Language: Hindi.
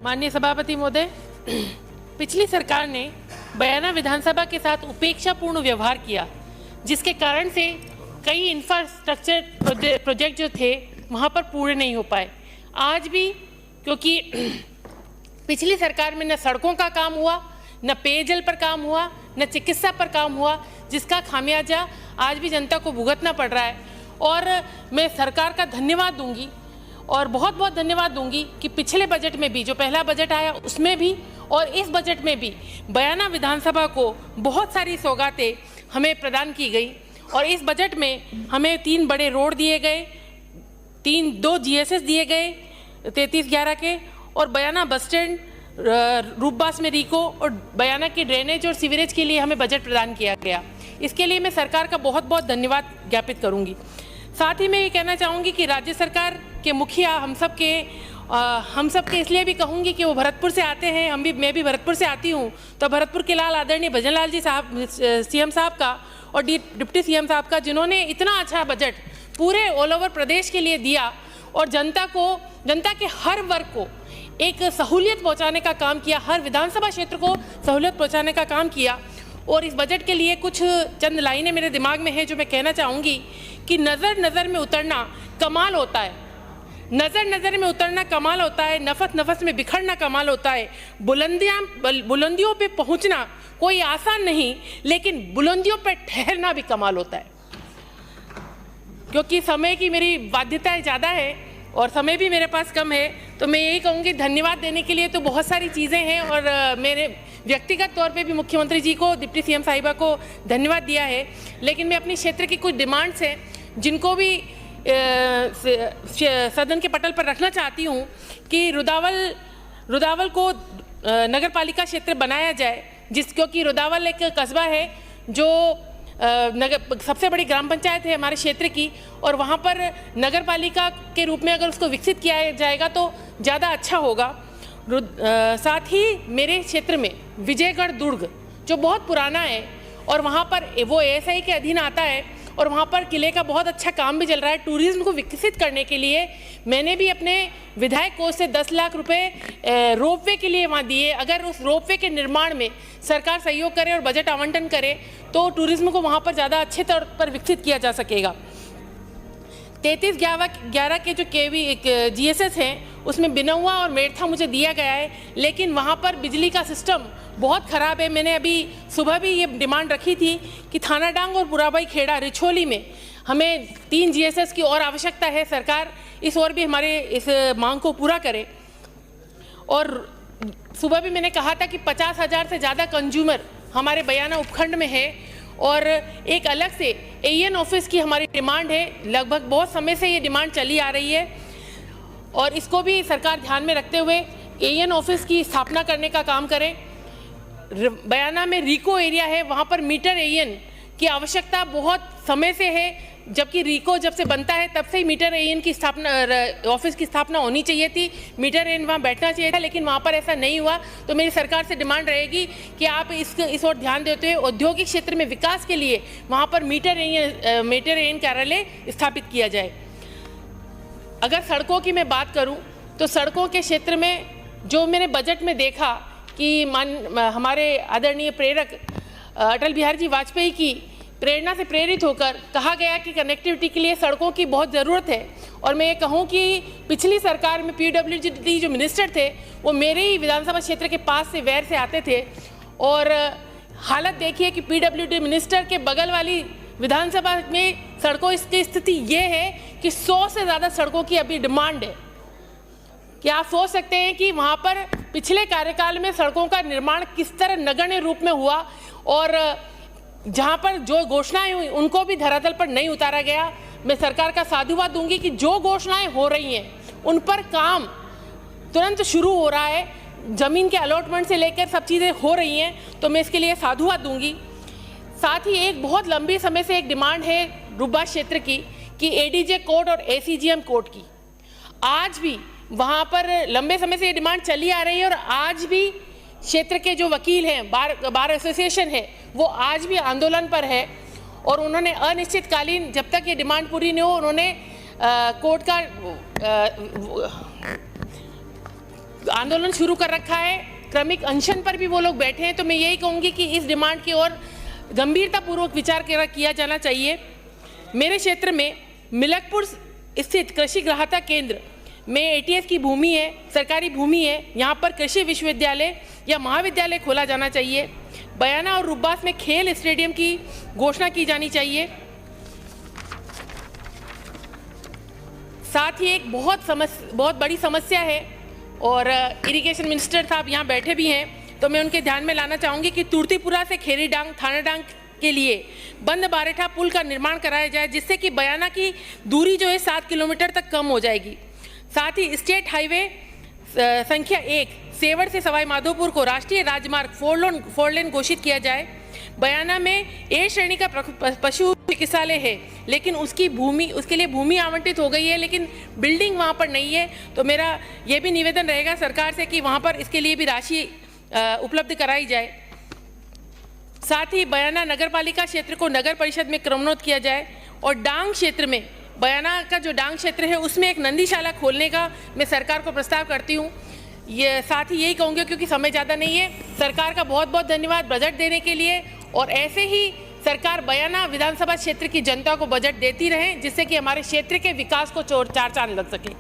माननीय सभापति महोदय, पिछली सरकार ने बयाना विधानसभा के साथ उपेक्षापूर्ण व्यवहार किया, जिसके कारण से कई इंफ्रास्ट्रक्चर प्रोजेक्ट जो थे वहाँ पर पूरे नहीं हो पाए। आज भी क्योंकि पिछली सरकार में न सड़कों का काम हुआ, न पेयजल पर काम हुआ, न चिकित्सा पर काम हुआ, जिसका खामियाजा आज भी जनता को भुगतना पड़ रहा है। और मैं सरकार का धन्यवाद दूंगी और बहुत बहुत धन्यवाद दूंगी कि पिछले बजट में भी, जो पहला बजट आया उसमें भी और इस बजट में भी बयाना विधानसभा को बहुत सारी सौगातें हमें प्रदान की गई। और इस बजट में हमें 3 बड़े रोड दिए गए, 2 GSS दिए गए 3311 के, और बयाना बस स्टैंड, रूपबास में रिको और बयाना के ड्रेनेज और सीवरेज के लिए हमें बजट प्रदान किया गया। इसके लिए मैं सरकार का बहुत बहुत धन्यवाद ज्ञापित करूंगी। साथ ही मैं ये कहना चाहूँगी कि राज्य सरकार के मुखिया हम सब के इसलिए भी कहूँगी कि वो भरतपुर से आते हैं, मैं भी भरतपुर से आती हूँ, तो भरतपुर के लाल आदरणीय भजन लाल जी साहब, CM साहब का और डिप्टी CM साहब का, जिन्होंने इतना अच्छा बजट पूरे ऑल ओवर प्रदेश के लिए दिया और जनता के हर वर्ग को एक सहूलियत पहुँचाने का काम किया, हर विधानसभा क्षेत्र को सहूलियत पहुँचाने का काम किया। और इस बजट के लिए कुछ चंद लाइनें मेरे दिमाग में हैं जो मैं कहना चाहूँगी कि नज़र नज़र में उतरना कमाल होता है, नज़र नज़र में उतरना कमाल होता है, नफस नफस में बिखरना कमाल होता है, बुलंदियों पे पहुंचना कोई आसान नहीं, लेकिन बुलंदियों पे ठहरना भी कमाल होता है। क्योंकि समय की मेरी बाध्यताएं ज़्यादा है और समय भी मेरे पास कम है, तो मैं यही कहूँगी धन्यवाद देने के लिए तो बहुत सारी चीज़ें हैं और मेरे व्यक्तिगत तौर पे भी मुख्यमंत्री जी को, डिप्टी CM साहिबा को धन्यवाद दिया है। लेकिन मैं अपनी क्षेत्र की कुछ डिमांड्स हैं जिनको भी सदन के पटल पर रखना चाहती हूँ कि रुदावल को नगर पालिका क्षेत्र बनाया जाए, क्योंकि रुदावल एक कस्बा है जो सबसे बड़ी ग्राम पंचायत है हमारे क्षेत्र की, और वहाँ पर नगर पालिका के रूप में अगर उसको विकसित किया जाएगा तो ज़्यादा अच्छा होगा। साथ ही मेरे क्षेत्र में विजयगढ़ दुर्ग जो बहुत पुराना है और वहाँ पर वो ASI के अधीन आता है और वहाँ पर किले का बहुत अच्छा काम भी चल रहा है। टूरिज्म को विकसित करने के लिए मैंने भी अपने विधायक कोष से 10 लाख रुपए रोपवे के लिए वहाँ दिए। अगर उस रोपवे के निर्माण में सरकार सहयोग करे और बजट आवंटन करे तो टूरिज्म को वहाँ पर ज़्यादा अच्छे तौर पर विकसित किया जा सकेगा। 3311 के जो GSS हैं उसमें बिनौआ और मेड़था मुझे दिया गया है, लेकिन वहाँ पर बिजली का सिस्टम बहुत ख़राब है। मैंने अभी सुबह भी ये डिमांड रखी थी कि थानाडांग और पुराबाई खेड़ा रिछोली में हमें 3 GSS की और आवश्यकता है। सरकार इस ओर भी हमारे इस मांग को पूरा करे। और सुबह भी मैंने कहा था कि 50,000 से ज़्यादा कंज्यूमर हमारे बयाना उपखंड में है और एक अलग से AN ऑफिस की हमारी डिमांड है। लगभग बहुत समय से ये डिमांड चली आ रही है और इसको भी सरकार ध्यान में रखते हुए AN ऑफिस की स्थापना करने का काम करें। बयाना में रिको एरिया है, वहाँ पर मीटर AN की आवश्यकता बहुत समय से है, जबकि रिको जब से बनता है तब से ही मीटर AN की स्थापना, ऑफिस की स्थापना होनी चाहिए थी, मीटर AN वहाँ बैठना चाहिए था, लेकिन वहाँ पर ऐसा नहीं हुआ। तो मेरी सरकार से डिमांड रहेगी कि आप इस ओर ध्यान देते हुए औद्योगिक क्षेत्र में विकास के लिए वहाँ पर मीटर AN कार्यालय स्थापित किया जाए। अगर सड़कों की मैं बात करूँ तो सड़कों के क्षेत्र में जो मैंने बजट में देखा कि हमारे आदरणीय प्रेरक अटल बिहारी जी वाजपेयी की प्रेरणा से प्रेरित होकर कहा गया कि कनेक्टिविटी के लिए सड़कों की बहुत ज़रूरत है। और मैं ये कहूँ कि पिछली सरकार में PWD जो मिनिस्टर थे वो मेरे ही विधानसभा क्षेत्र के पास से वैर से आते थे, और हालत देखिए कि PWD मिनिस्टर के बगल वाली विधानसभा में सड़कों की स्थिति ये है कि 100 से ज़्यादा सड़कों की अभी डिमांड है। क्या आप सोच सकते हैं कि वहाँ पर पिछले कार्यकाल में सड़कों का निर्माण किस तरह नगण्य रूप में हुआ और जहाँ पर जो घोषणाएं हुई उनको भी धरातल पर नहीं उतारा गया। मैं सरकार का साधुवाद दूंगी कि जो घोषणाएं हो रही हैं उन पर काम तुरंत शुरू हो रहा है, ज़मीन के अलॉटमेंट से लेकर सब चीज़ें हो रही हैं, तो मैं इसके लिए साधुवाद दूंगी। साथ ही एक बहुत लंबी समय से एक डिमांड है रूपबास क्षेत्र की कि ADJ कोर्ट और ACGM कोर्ट की, आज भी वहाँ पर लंबे समय से ये डिमांड चली आ रही है और आज भी क्षेत्र के जो वकील हैं, बार एसोसिएशन है, वो आज भी आंदोलन पर है और उन्होंने अनिश्चितकालीन, जब तक ये डिमांड पूरी नहीं हो, उन्होंने कोर्ट का आंदोलन शुरू कर रखा है, क्रमिक अनशन पर भी वो लोग बैठे हैं। तो मैं यही कहूँगी कि इस डिमांड की ओर गंभीरतापूर्वक विचार किया जाना चाहिए। मेरे क्षेत्र में मिलकपुर स्थित कृषि ग्राहकता केंद्र में एटीएस की भूमि है, सरकारी भूमि है। यहाँ पर कृषि विश्वविद्यालय या महाविद्यालय खोला जाना चाहिए। बयाना और रुब्बास में खेल स्टेडियम की घोषणा की जानी चाहिए। साथ ही एक बहुत बड़ी समस्या है और इरिगेशन मिनिस्टर साहब यहाँ बैठे भी हैं, तो मैं उनके ध्यान में लाना चाहूँगी कि तुर्तीपुरा से खेरीडांग थानाडांग के लिए बंद बारेठा पुल का निर्माण कराया जाए, जिससे कि बयाना की दूरी जो है 7 किलोमीटर तक कम हो जाएगी। साथ ही स्टेट हाईवे संख्या 1 सेवर से सवाई माधोपुर को राष्ट्रीय राजमार्ग 4 लेन घोषित किया जाए। बयाना में ए श्रेणी का पशु चिकित्सालय है, लेकिन उसके लिए भूमि आवंटित हो गई है, लेकिन बिल्डिंग वहाँ पर नहीं है। तो मेरा ये भी निवेदन रहेगा सरकार से कि वहाँ पर इसके लिए भी राशि उपलब्ध कराई जाए। साथ ही बयाना नगर पालिका क्षेत्र को नगर परिषद में क्रमोन्नत किया जाए और डांग क्षेत्र में, बयाना का जो डांग क्षेत्र है उसमें एक नंदीशाला खोलने का मैं सरकार को प्रस्ताव करती हूँ। ये साथ ही यही कहूँगी क्योंकि समय ज़्यादा नहीं है। सरकार का बहुत बहुत धन्यवाद बजट देने के लिए, और ऐसे ही सरकार बयाना विधानसभा क्षेत्र की जनता को बजट देती रहे, जिससे कि हमारे क्षेत्र के विकास को चार चांद लग सके।